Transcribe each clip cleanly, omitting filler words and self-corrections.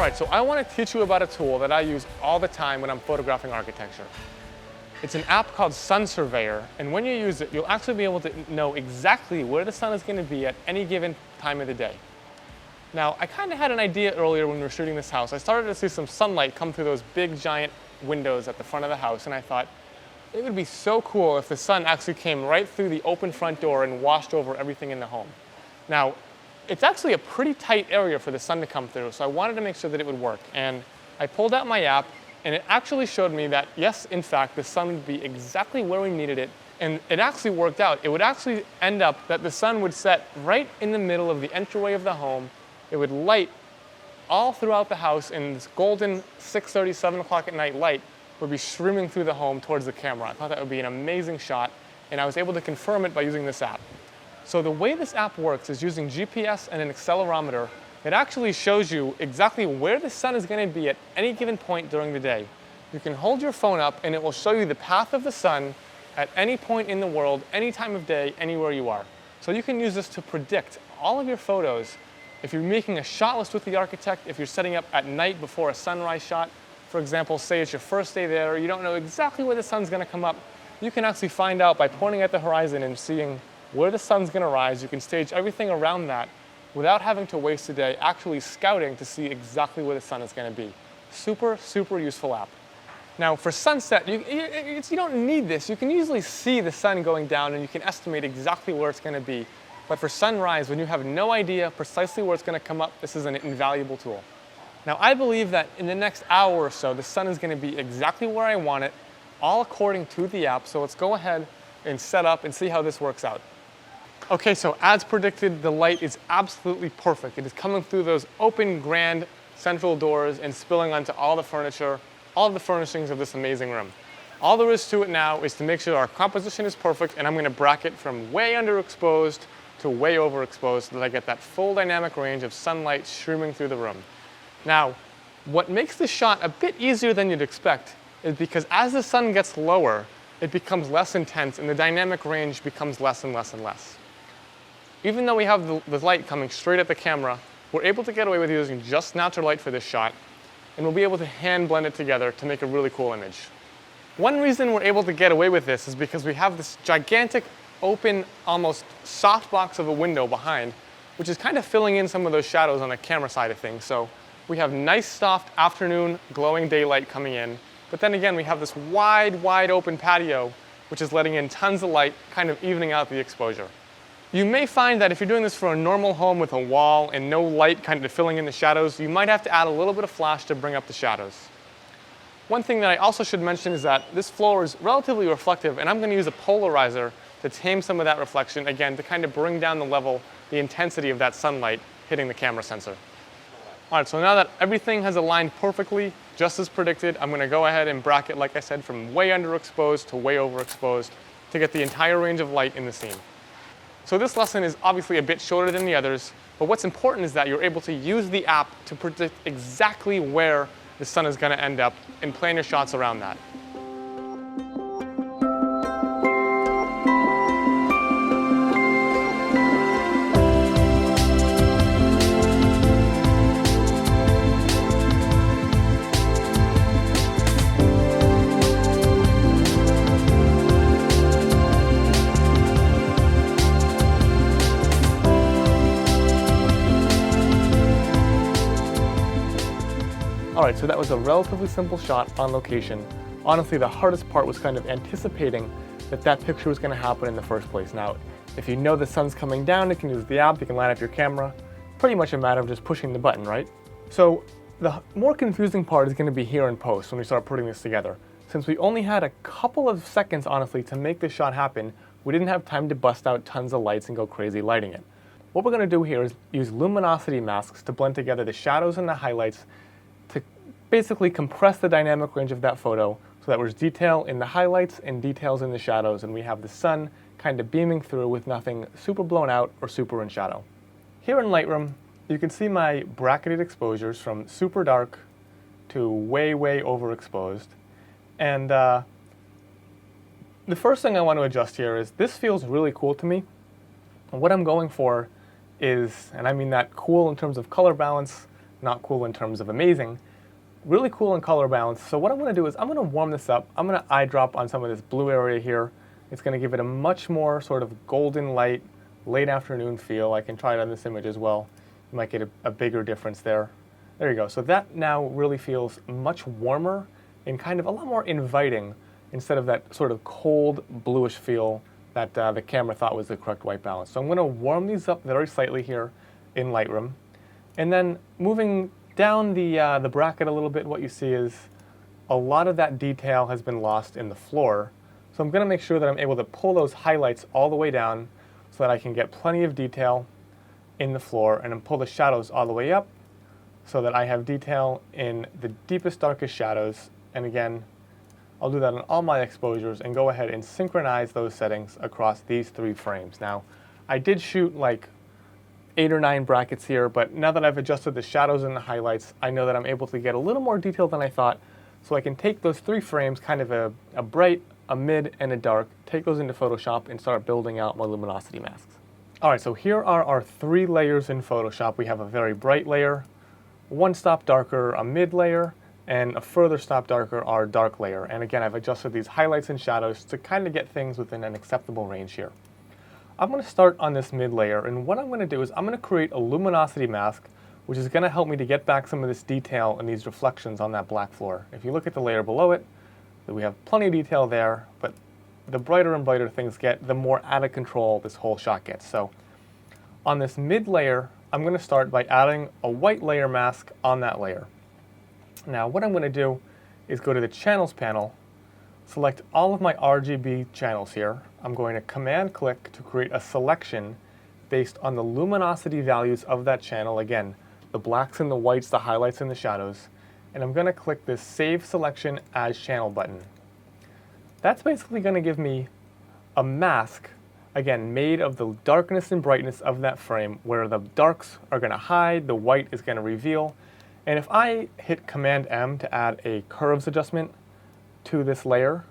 All right, so I want to teach you about a tool that I use all the time when I'm photographing architecture. It's an app called Sun Surveyor, and when you use it, you'll actually be able to know exactly where the sun is going to be at any given time of the day. Now, I kind of had an idea earlier when we were shooting this house. I started to see some sunlight come through those big, giant windows at the front of the house, and I thought, it would be so cool if the sun actually came right through the open front door and washed over everything in the home. Now, it's actually a pretty tight area for the sun to come through, so I wanted to make sure that it would work. And I pulled out my app, and it actually showed me that, yes, in fact, the sun would be exactly where we needed it, and it actually worked out. It would actually end up that the sun would set right in the middle of the entryway of the home. It would light all throughout the house, and this golden 6:30, 7 o'clock at night light would be streaming through the home towards the camera. I thought that would be an amazing shot, and I was able to confirm it by using this app. So the way this app works is using GPS and an accelerometer. It actually shows you exactly where the sun is going to be at any given point during the day. You can hold your phone up and it will show you the path of the sun at any point in the world, any time of day, anywhere you are. So you can use this to predict all of your photos. If you're making a shot list with the architect, if you're setting up at night before a sunrise shot, for example, say it's your first day there, you don't know exactly where the sun's going to come up, you can actually find out by pointing at the horizon and seeing where the sun's going to rise. You can stage everything around that without having to waste a day actually scouting to see exactly where the sun is going to be. Super, super useful app. Now for sunset, you don't need this. You can usually see the sun going down and you can estimate exactly where it's going to be. But for sunrise, when you have no idea precisely where it's going to come up, this is an invaluable tool. Now I believe that in the next hour or so, the sun is going to be exactly where I want it, all according to the app. So let's go ahead and set up and see how this works out. Okay, so as predicted, the light is absolutely perfect. It is coming through those open, grand central doors and spilling onto all the furniture, all of the furnishings of this amazing room. All there is to it now is to make sure our composition is perfect, and I'm going to bracket from way underexposed to way overexposed so that I get that full dynamic range of sunlight streaming through the room. Now, what makes this shot a bit easier than you'd expect is because as the sun gets lower, it becomes less intense and the dynamic range becomes less and less and less. Even though we have the light coming straight at the camera, we're able to get away with using just natural light for this shot, and we'll be able to hand blend it together to make a really cool image. One reason we're able to get away with this is because we have this gigantic, open, almost softbox of a window behind, which is kind of filling in some of those shadows on the camera side of things. So we have nice, soft afternoon, glowing daylight coming in, but then again, we have this wide, wide open patio, which is letting in tons of light, kind of evening out the exposure. You may find that if you're doing this for a normal home with a wall and no light kind of filling in the shadows, you might have to add a little bit of flash to bring up the shadows. One thing that I also should mention is that this floor is relatively reflective, and I'm going to use a polarizer to tame some of that reflection, again, to kind of bring down the level, the intensity of that sunlight hitting the camera sensor. All right, so now that everything has aligned perfectly, just as predicted, I'm going to go ahead and bracket, like I said, from way underexposed to way overexposed to get the entire range of light in the scene. So this lesson is obviously a bit shorter than the others, but what's important is that you're able to use the app to predict exactly where the sun is going to end up and plan your shots around that. All right, so that was a relatively simple shot on location. Honestly, the hardest part was kind of anticipating that that picture was going to happen in the first place. Now, if you know the sun's coming down, you can use the app, you can line up your camera. Pretty much a matter of just pushing the button, right? So the more confusing part is going to be here in post when we start putting this together. Since we only had a couple of seconds, honestly, to make this shot happen, we didn't have time to bust out tons of lights and go crazy lighting it. What we're going to do here is use luminosity masks to blend together the shadows and the highlights to basically compress the dynamic range of that photo so that there's detail in the highlights and details in the shadows, and we have the sun kind of beaming through with nothing super blown out or super in shadow. Here in Lightroom, you can see my bracketed exposures from super dark to way, way overexposed. And the first thing I want to adjust here is this feels really cool to me. And what I'm going for is, and I mean that cool in terms of color balance, not cool in terms of amazing, really cool in color balance. So what I'm going to do is I'm going to warm this up. I'm going to eyedrop on some of this blue area here. It's going to give it a much more sort of golden light, late afternoon feel. I can try it on this image as well. You might get a bigger difference there. There you go. So that now really feels much warmer and kind of a lot more inviting instead of that sort of cold bluish feel that the camera thought was the correct white balance. So I'm going to warm these up very slightly here in Lightroom. And then moving down the bracket a little bit, what you see is a lot of that detail has been lost in the floor. So I'm going to make sure that I'm able to pull those highlights all the way down so that I can get plenty of detail in the floor, and then pull the shadows all the way up so that I have detail in the deepest, darkest shadows. And again, I'll do that on all my exposures and go ahead and synchronize those settings across these 3 frames. Now, I did shoot like 8 or 9 brackets here, but now that I've adjusted the shadows and the highlights, I know that I'm able to get a little more detail than I thought. So I can take those 3 frames, kind of a bright, a mid, and a dark, take those into Photoshop and start building out my luminosity masks. All right, so here are our 3 layers in Photoshop. We have a very bright layer, 1 stop darker, a mid layer, and a further stop darker, our dark layer. And again, I've adjusted these highlights and shadows to kind of get things within an acceptable range here. I'm going to start on this mid layer, and what I'm going to do is I'm going to create a luminosity mask, which is going to help me to get back some of this detail and these reflections on that black floor. If you look at the layer below it, we have plenty of detail there, but the brighter and brighter things get, the more out of control this whole shot gets. So on this mid layer, I'm going to start by adding a white layer mask on that layer. Now what I'm going to do is go to the channels panel, select all of my RGB channels here. I'm going to command click to create a selection based on the luminosity values of that channel. Again, the blacks and the whites, the highlights and the shadows. And I'm going to click this Save Selection as Channel button. That's basically going to give me a mask, again, made of the darkness and brightness of that frame, where the darks are going to hide, the white is going to reveal. And if I hit Command M to add a curves adjustment to this layer,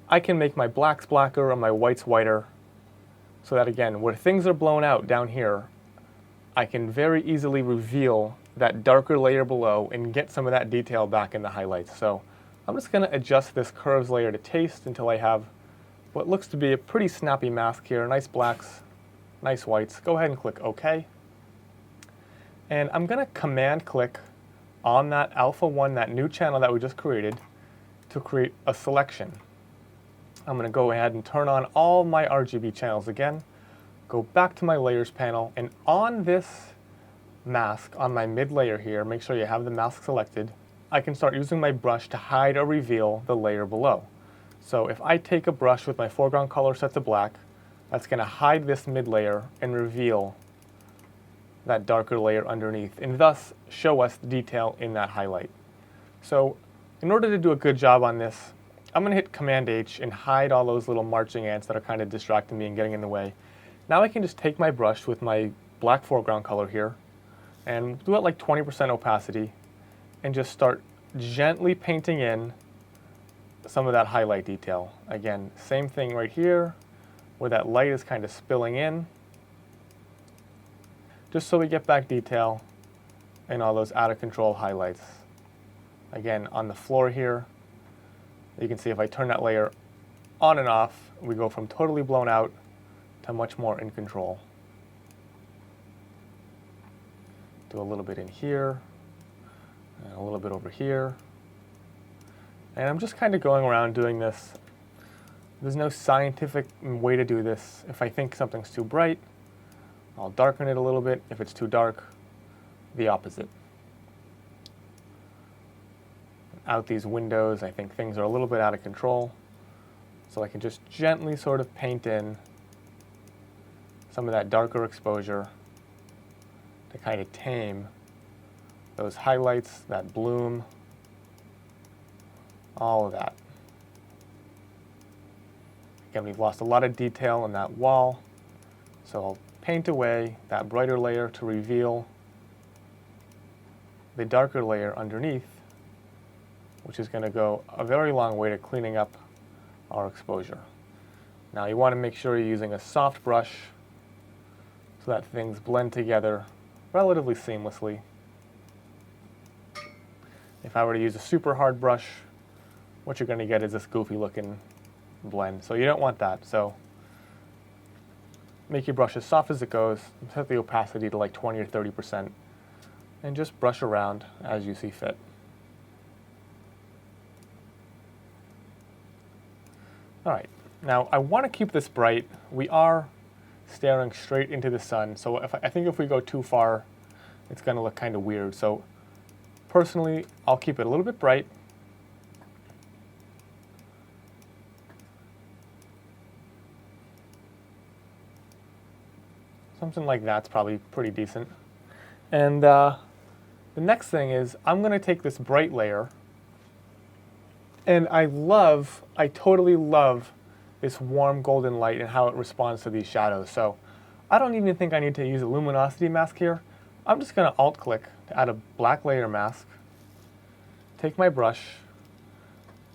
I can make my blacks blacker and my whites whiter, so that again, where things are blown out down here, I can very easily reveal that darker layer below and get some of that detail back in the highlights. So I'm just going to adjust this curves layer to taste until I have what looks to be a pretty snappy mask here. Nice blacks, nice whites. Go ahead and click OK. And I'm going to command click on that Alpha 1, that new channel that we just created, to create a selection. I'm going to go ahead and turn on all my RGB channels again, go back to my layers panel, and on this mask, on my mid layer here, make sure you have the mask selected, I can start using my brush to hide or reveal the layer below. So if I take a brush with my foreground color set to black, that's going to hide this mid layer and reveal that darker layer underneath, and thus show us the detail in that highlight. So in order to do a good job on this, I'm going to hit Command H and hide all those little marching ants that are kind of distracting me and getting in the way. Now I can just take my brush with my black foreground color here and do it like 20% opacity and just start gently painting in some of that highlight detail. Again, same thing right here where that light is kind of spilling in, just so we get back detail and all those out of control highlights. Again, on the floor here, you can see if I turn that layer on and off, we go from totally blown out to much more in control. Do a little bit in here, and a little bit over here. And I'm just kind of going around doing this. There's no scientific way to do this. If I think something's too bright, I'll darken it a little bit. If it's too dark, the opposite. Out these windows, I think things are a little bit out of control. So I can just gently sort of paint in some of that darker exposure to kind of tame those highlights, that bloom, all of that. Again, we've lost a lot of detail in that wall, so I'll paint away that brighter layer to reveal the darker layer underneath, which is going to go a very long way to cleaning up our exposure. Now you want to make sure you're using a soft brush so that things blend together relatively seamlessly. If I were to use a super hard brush, what you're going to get is this goofy looking blend. So you don't want that. So make your brush as soft as it goes, set the opacity to like 20 or 30%, and just brush around as you see fit. All right, now I want to keep this bright. We are staring straight into the sun, so I think if we go too far, it's going to look kind of weird. So personally, I'll keep it a little bit bright. Something like that's probably pretty decent. And the next thing is I'm going to take this bright layer, and I totally love this warm golden light and how it responds to these shadows. So I don't even think I need to use a luminosity mask here. I'm just going to alt-click to add a black layer mask, take my brush,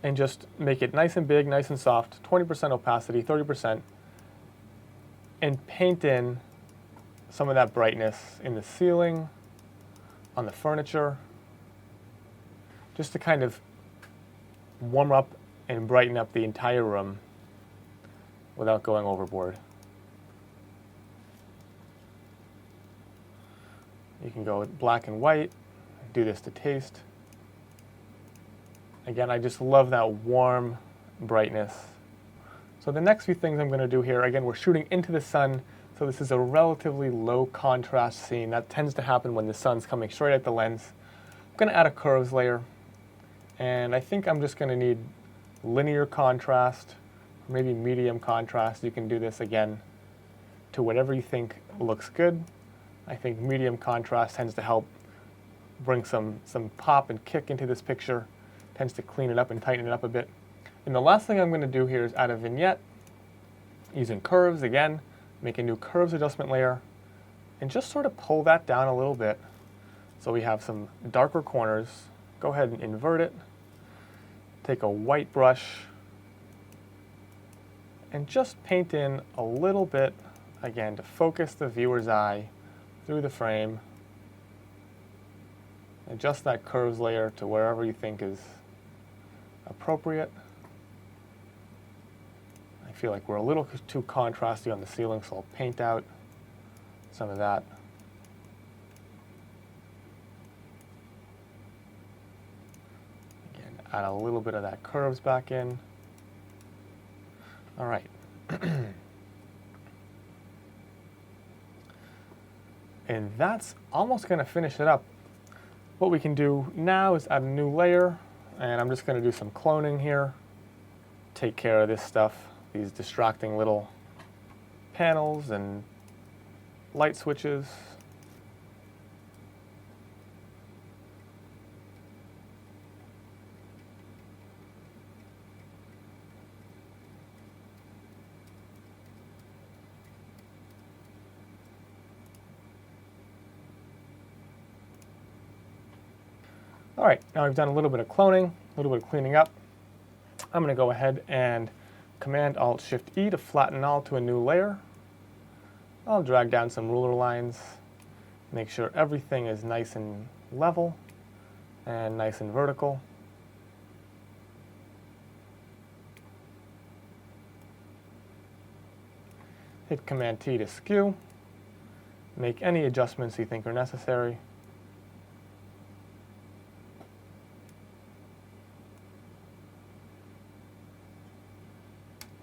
and just make it nice and big, nice and soft, 20% opacity, 30%, and paint in some of that brightness in the ceiling, on the furniture, just to kind of warm up and brighten up the entire room without going overboard. You can go with black and white, do this to taste. Again, I just love that warm brightness. So the next few things I'm going to do here, again, we're shooting into the sun, so this is a relatively low contrast scene. That tends to happen when the sun's coming straight at the lens. I'm going to add a curves layer, and I think I'm just going to need linear contrast, maybe medium contrast. You can do this again to whatever you think looks good. I think medium contrast tends to help bring some pop and kick into this picture, tends to clean it up and tighten it up a bit. And the last thing I'm going to do here is add a vignette using curves again, make a new curves adjustment layer, and just sort of pull that down a little bit so we have some darker corners. Go ahead and invert it. Take a white brush and just paint in a little bit, again, to focus the viewer's eye through the frame. Adjust that curves layer to wherever you think is appropriate. I feel like we're a little too contrasty on the ceiling, so I'll paint out some of that. Again, add a little bit of that curves back in. All right. And that's almost going to finish it up. What we can do now is add a new layer, and I'm just going to do some cloning here. Take care of this stuff, these distracting little panels and light switches. All right, now I've done a little bit of cloning, a little bit of cleaning up. I'm going to go ahead and Command-Alt-Shift-E to flatten all to a new layer. I'll drag down some ruler lines, make sure everything is nice and level and nice and vertical. Hit Command-T to skew. Make any adjustments you think are necessary.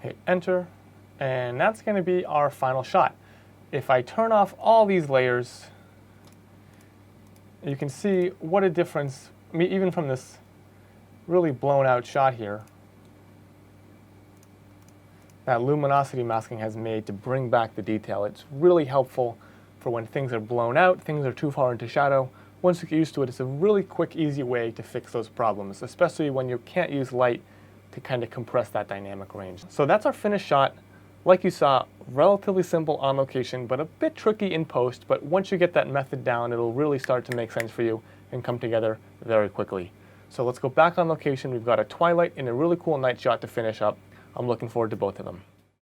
Hit enter, and that's going to be our final shot. If I turn off all these layers, you can see what a difference, even from this really blown out shot here, that luminosity masking has made to bring back the detail. It's really helpful for when things are blown out, things are too far into shadow. Once you get used to it, it's a really quick, easy way to fix those problems, especially when you can't use light to kind of compress that dynamic range. So that's our finished shot. Like you saw, relatively simple on location, but a bit tricky in post, but once you get that method down, it'll really start to make sense for you and come together very quickly. So let's go back on location. We've got a twilight and a really cool night shot to finish up. I'm looking forward to both of them.